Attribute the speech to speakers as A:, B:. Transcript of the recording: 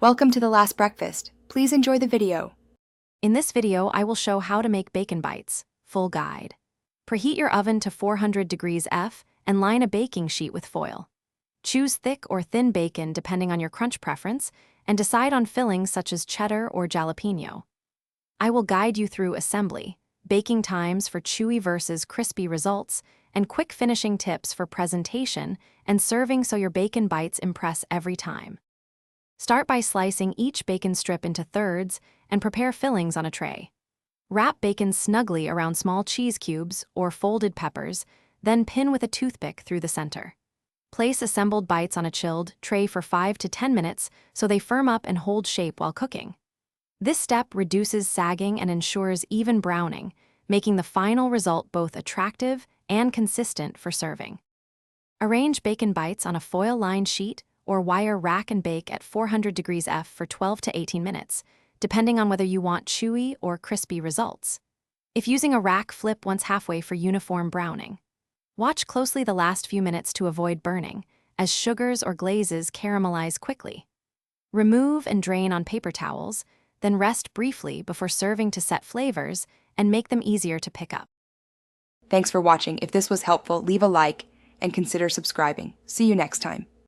A: Welcome to The Last Breakfast. Please enjoy the video.
B: In this video, I will show how to make bacon bites, full guide. Preheat your oven to 400 degrees F and line a baking sheet with foil. Choose thick or thin bacon depending on your crunch preference, and decide on fillings such as cheddar or jalapeno. I will guide you through assembly, baking times for chewy versus crispy results, and quick finishing tips for presentation and serving so your bacon bites impress every time. Start by slicing each bacon strip into thirds and prepare fillings on a tray. Wrap bacon snugly around small cheese cubes or folded peppers, then pin with a toothpick through the center. Place assembled bites on a chilled tray for 5 to 10 minutes so they firm up and hold shape while cooking. This step reduces sagging and ensures even browning, making the final result both attractive and consistent for serving. Arrange bacon bites on a foil-lined sheet or wire rack and bake at 400 degrees F for 12 to 18 minutes, depending on whether you want chewy or crispy results. If using a rack, flip once halfway for uniform browning. Watch closely the last few minutes to avoid burning, as sugars or glazes caramelize quickly. Remove and drain on paper towels, then rest briefly before serving to set flavors and make them easier to pick up.
A: Thanks for watching. If this was helpful, leave a like and consider subscribing. See you next time.